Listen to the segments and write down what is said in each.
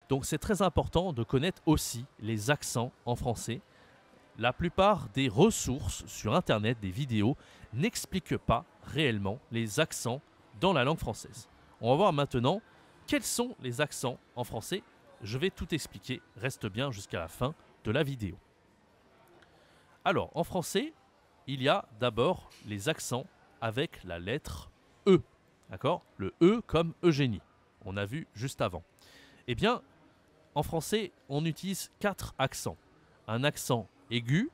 Donc c'est très important de connaître aussi les accents en français. La plupart des ressources sur Internet, des vidéos, n'expliquent pas réellement les accents dans la langue française. On va voir maintenant quels sont les accents en français. Je vais tout expliquer, reste bien jusqu'à la fin de la vidéo. Alors, en français, il y a d'abord les accents avec la lettre E. D'accord? Le E comme Eugénie. On a vu juste avant. Eh bien, en français, on utilise 4 accents. Un accent aigu,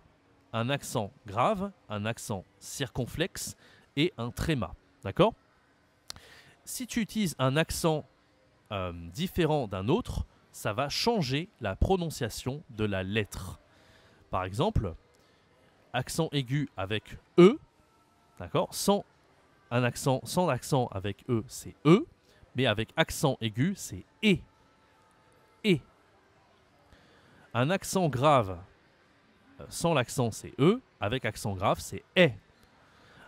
un accent grave, un accent circonflexe et un tréma. D'accord? Si tu utilises un accent différent d'un autre, ça va changer la prononciation de la lettre. Par exemple, accent aigu avec E, d'accord? Sans accent avec E, c'est E, mais avec accent aigu, c'est E. E. Un accent grave, sans l'accent, c'est E, avec accent grave, c'est E.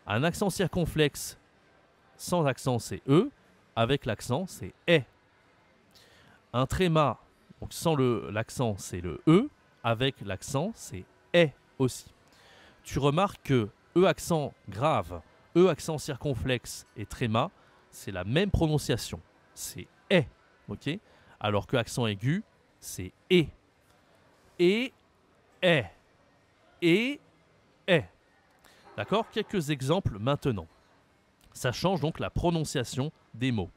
Un accent circonflexe, sans accent, c'est E, avec l'accent, c'est E. Un tréma, donc sans l'accent, c'est le E, avec l'accent, c'est E aussi. Tu remarques que E accent grave, E accent circonflexe et tréma, c'est la même prononciation. C'est E, ok? Alors que accent aigu, c'est E. E, E. E, E. D'accord? Quelques exemples maintenant. Ça change donc la prononciation des mots.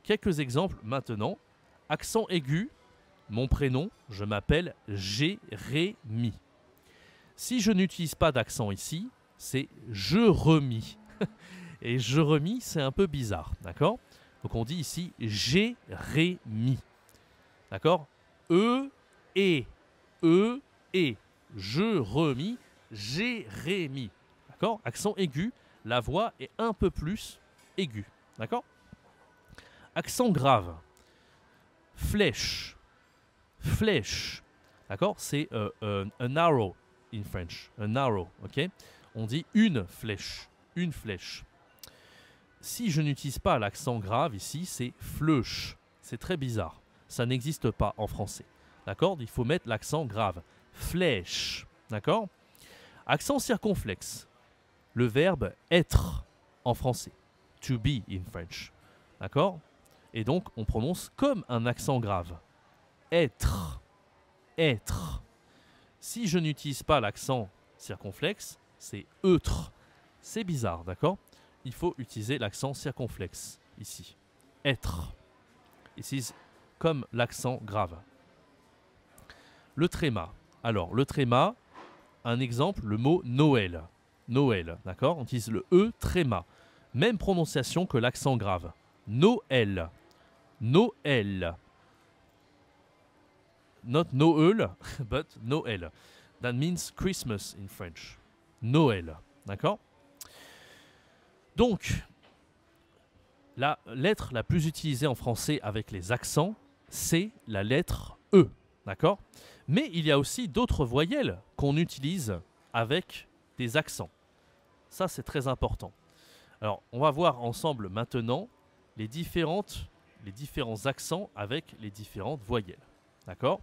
Quelques exemples maintenant. Accent aigu, mon prénom, je m'appelle Jérémy. Si je n'utilise pas d'accent ici, c'est Jeremy. Et Jeremy, c'est un peu bizarre, d'accord? Donc on dit ici Jérémy. D'accord? E, et. E, et. Jeremy, Jérémy. D'accord? Accent aigu, la voix est un peu plus aiguë. D'accord? Accent grave. Flèche. Flèche. D'accord? C'est an arrow in French. An arrow. Ok? On dit une flèche. Une flèche. Si je n'utilise pas l'accent grave ici, c'est fleuche. C'est très bizarre. Ça n'existe pas en français. D'accord? Il faut mettre l'accent grave. Flèche. D'accord? Accent circonflexe. Le verbe être en français. To be in French. D'accord? Et donc, on prononce comme un accent grave. Être. Être. Si je n'utilise pas l'accent circonflexe, c'est eutre. C'est bizarre, d'accord? Il faut utiliser l'accent circonflexe, ici. Être. Ici, comme l'accent grave. Le tréma. Alors, le tréma, un exemple, le mot Noël. Noël, d'accord? On utilise le E tréma. Même prononciation que l'accent grave. Noël. Noël. Not Noël, but Noël. That means Christmas in French. Noël. D'accord? Donc, la lettre la plus utilisée en français avec les accents, c'est la lettre E. D'accord? Mais il y a aussi d'autres voyelles qu'on utilise avec des accents. Ça, c'est très important. Alors, on va voir ensemble maintenant les différents accents avec les différentes voyelles. D'accord?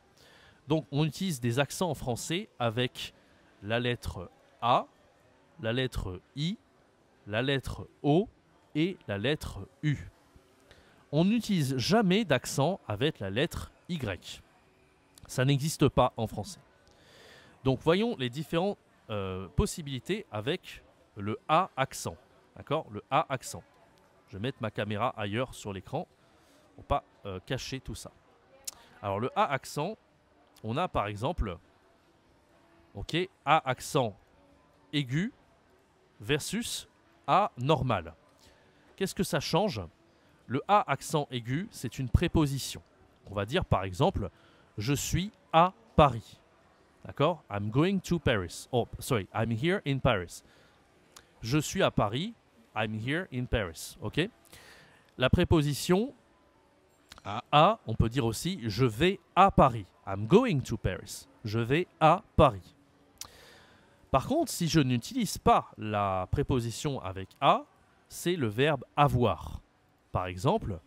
Donc, on utilise des accents en français avec la lettre A, la lettre I, la lettre O et la lettre U. On n'utilise jamais d'accent avec la lettre Y. Ça n'existe pas en français. Donc, voyons les différentes possibilités avec le A accent. D'accord? Le A accent. Je vais mettre ma caméra ailleurs sur l'écran pour ne pas cacher tout ça. Alors, le A accent, on a par exemple A accent aigu versus A normal. Qu'est-ce que ça change? Le A accent aigu, c'est une préposition. On va dire par exemple, je suis à Paris. D'accord? I'm going to Paris. Oh, sorry, I'm here in Paris. Je suis à Paris. I'm here in Paris. Ok? La préposition à, on peut dire aussi je vais à Paris. I'm going to Paris. Je vais à Paris. Par contre, si je n'utilise pas la préposition avec à, c'est le verbe avoir. Par exemple,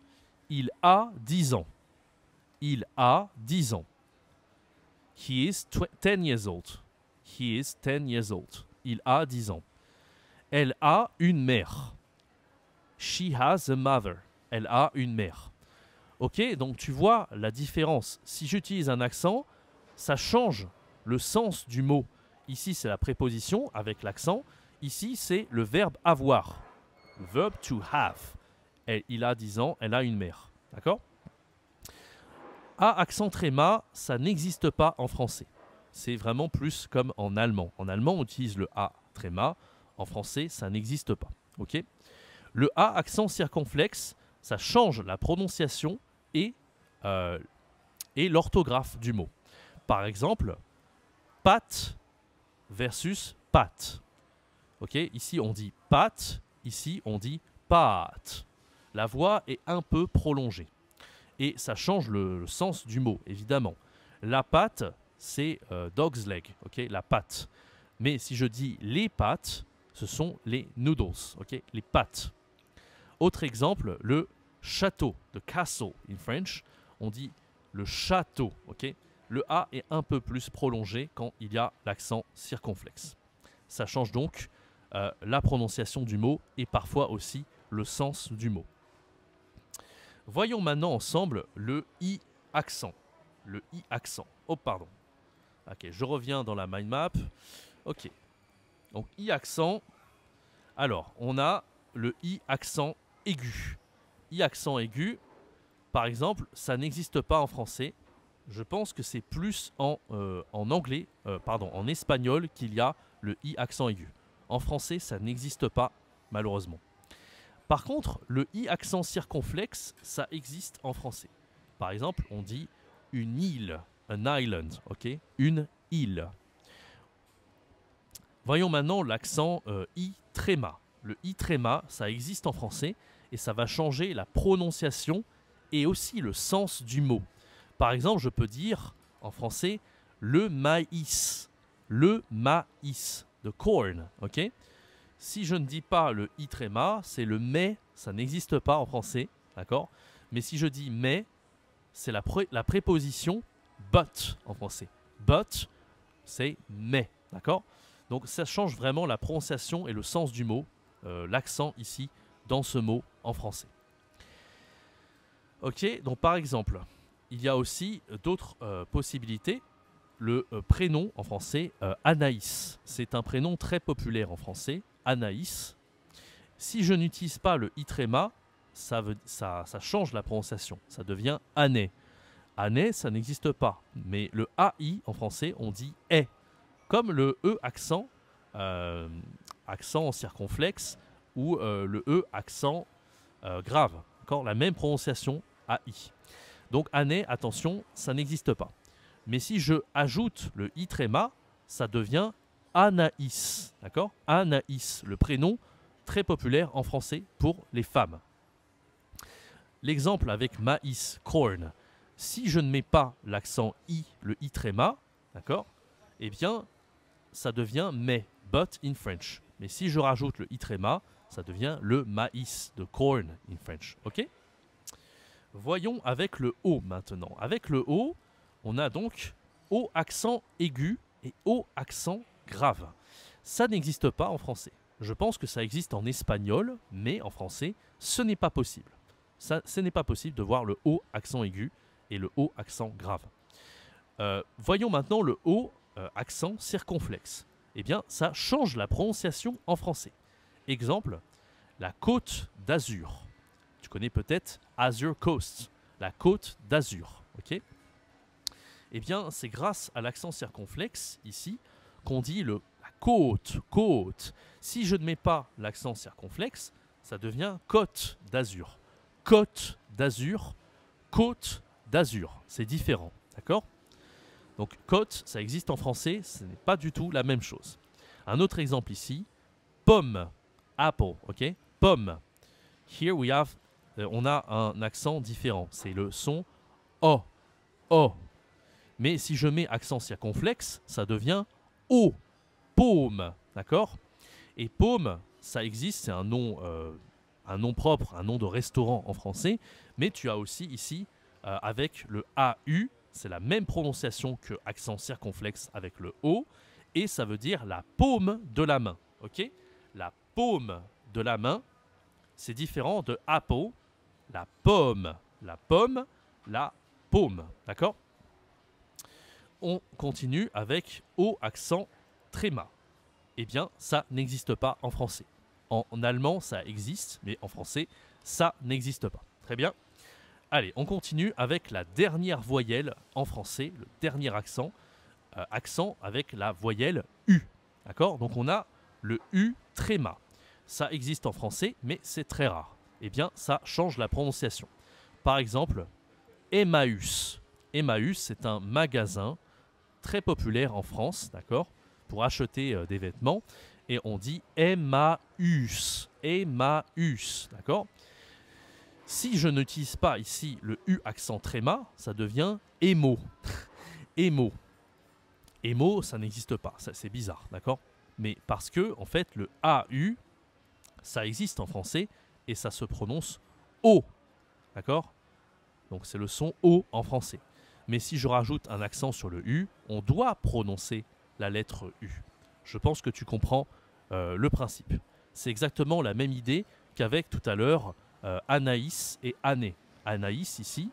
il a 10 ans. Il a 10 ans. He is 10 years old. He is 10 years old. Il a 10 ans. Elle a une mère. She has a mother. Elle a une mère. Ok, donc tu vois la différence. Si j'utilise un accent, ça change le sens du mot. Ici, c'est la préposition avec l'accent. Ici, c'est le verbe avoir. Le verbe to have. Il a 10 ans, elle a une mère. D'accord? A accent tréma, ça n'existe pas en français. C'est vraiment plus comme en allemand. En allemand, on utilise le A tréma. En français, ça n'existe pas. Ok? Le A accent circonflexe, ça change la prononciation et l'orthographe du mot. Par exemple, pâte versus pâte. Ok, ici on dit pâte, ici on dit pâte. La voix est un peu prolongée. Et ça change le sens du mot, évidemment. La pâte, c'est dog's leg, ok, la pâte. Mais si je dis les pâtes, ce sont les noodles, ok, les pâtes. Autre exemple, le château, the castle in French. On dit le château, ok. Le A est un peu plus prolongé quand il y a l'accent circonflexe. Ça change donc la prononciation du mot et parfois aussi le sens du mot. Voyons maintenant ensemble le I accent. Le I accent. Oh, pardon. Ok, je reviens dans la mind map. Ok. Donc, I accent. Alors, on a le I accent aigu. I accent aigu, par exemple, ça n'existe pas en français. Je pense que c'est plus en anglais, en espagnol qu'il y a le I accent aigu. En français, ça n'existe pas, malheureusement. Par contre, le I accent circonflexe, ça existe en français. Par exemple, on dit une île, an island, ok, une île. Voyons maintenant l'accent I tréma. Le I tréma, ça existe en français et ça va changer la prononciation et aussi le sens du mot. Par exemple, je peux dire en français le maïs, de corn, ok. Si je ne dis pas le i tréma, c'est le mais, ça n'existe pas en français, d'accord. Mais si je dis mais, c'est la préposition but en français. But, c'est mais, d'accord. Donc ça change vraiment la prononciation et le sens du mot, l'accent ici dans ce mot en français. Ok, donc par exemple, il y a aussi d'autres possibilités. Le prénom en français, Anaïs. C'est un prénom très populaire en français, Anaïs. Si je n'utilise pas le i tréma, ça change la prononciation. Ça devient Ané. Ané, ça n'existe pas. Mais le AI en français, on dit est. Comme le E accent, accent circonflexe, ou le E accent grave. Encore la même prononciation, AI. Donc Ané, attention, ça n'existe pas. Mais si je ajoute le i tréma, ça devient Anaïs. D'accord? Anaïs, le prénom très populaire en français pour les femmes. L'exemple avec maïs, corn. Si je ne mets pas l'accent i, le i tréma, d'accord? Eh bien, ça devient mais, but in French. Mais si je rajoute le i tréma, ça devient le maïs, de corn in French. Ok? Voyons avec le O maintenant. Avec le O, on a donc O accent aigu et O accent grave. Ça n'existe pas en français. Je pense que ça existe en espagnol, mais en français, ce n'est pas possible. Ce n'est pas possible de voir le O accent aigu et le O accent grave. Voyons maintenant le O accent circonflexe. Eh bien, ça change la prononciation en français. Exemple, la côte d'Azur. Tu connais peut-être Azure Coast, la côte d'Azur. Ok ? Eh bien, c'est grâce à l'accent circonflexe, ici, qu'on dit la côte, côte. Si je ne mets pas l'accent circonflexe, ça devient côte d'Azur. Côte d'Azur, côte d'Azur. C'est différent, d'accord? Donc, côte, ça existe en français, ce n'est pas du tout la même chose. Un autre exemple ici, pomme, apple, ok? Pomme. Here we have, on a un accent différent. C'est le son O, O. Mais si je mets accent circonflexe, ça devient O, paume, d'accord? Et paume, ça existe, c'est un nom propre, un nom de restaurant en français, mais tu as aussi ici avec le AU. C'est la même prononciation que accent circonflexe avec le O. Et ça veut dire la paume de la main. Ok? La paume de la main, c'est différent de apple, la pomme. La pomme, la paume. D'accord? On continue avec O accent tréma. Eh bien, ça n'existe pas en français. En allemand, ça existe, mais en français, ça n'existe pas. Très bien. Allez, on continue avec la dernière voyelle en français, le dernier accent, accent avec la voyelle U. D'accord? Donc on a le U tréma. Ça existe en français, mais c'est très rare. Eh bien, ça change la prononciation. Par exemple, Emmaüs. Emmaüs, c'est un magasin très populaire en France, d'accord, pour acheter des vêtements. Et on dit Emmaüs. Emmaüs, d'accord? Si je n'utilise pas ici le U accent tréma, ça devient émo. Émo. Émo, ça n'existe pas. C'est bizarre, d'accord? Mais parce que, en fait, le AU, ça existe en français et ça se prononce O. D'accord? Donc c'est le son O en français. Mais si je rajoute un accent sur le U, on doit prononcer la lettre U. Je pense que tu comprends le principe. C'est exactement la même idée qu'avec tout à l'heure Anaïs et Année. Anaïs ici,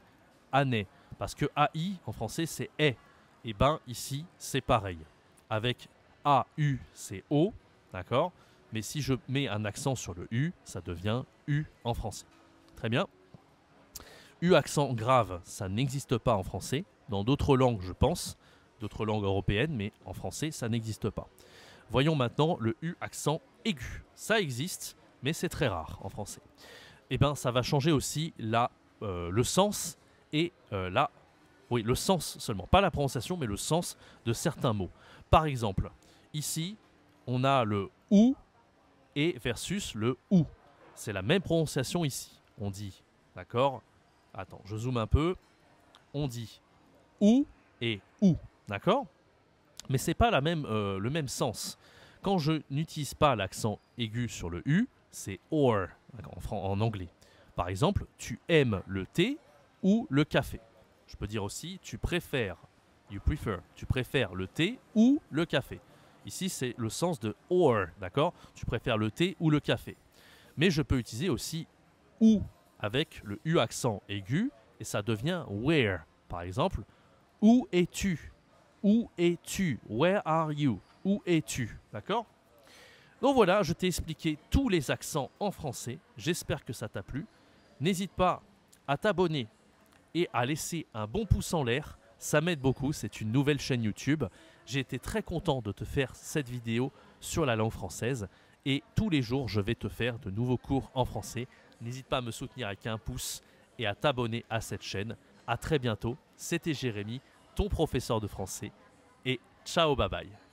Année. Parce que AI en français c'est est. Et bien ici c'est pareil. Avec AU c'est O, d'accord? Mais si je mets un accent sur le U, ça devient U en français. Très bien. U accent grave, ça n'existe pas en français. Dans d'autres langues, je pense, d'autres langues européennes, mais en français, ça n'existe pas. Voyons maintenant le U accent aigu. Ça existe, mais c'est très rare en français. Eh bien, ça va changer aussi le sens et oui, le sens seulement. Pas la prononciation, mais le sens de certains mots. Par exemple, ici, on a le OU et versus le OU. C'est la même prononciation ici. On dit, d'accord? Attends, je zoome un peu. On dit OU et OU, d'accord? Mais ce n'est pas le même sens. Quand je n'utilise pas l'accent aigu sur le U, c'est or en anglais. Par exemple, tu aimes le thé ou le café. Je peux dire aussi, tu préfères, you prefer, tu préfères le thé ou le café. Ici, c'est le sens de or, d'accord? Tu préfères le thé ou le café. Mais je peux utiliser aussi ou avec le U accent aigu et ça devient where. Par exemple, où es-tu? Où es-tu? Where are you? Où es-tu? D'accord? Donc voilà, je t'ai expliqué tous les accents en français. J'espère que ça t'a plu. N'hésite pas à t'abonner et à laisser un bon pouce en l'air. Ça m'aide beaucoup, c'est une nouvelle chaîne YouTube. J'ai été très content de te faire cette vidéo sur la langue française. Et tous les jours, je vais te faire de nouveaux cours en français. N'hésite pas à me soutenir avec un pouce et à t'abonner à cette chaîne. À très bientôt, c'était Jérémy, ton professeur de français. Et ciao, bye bye.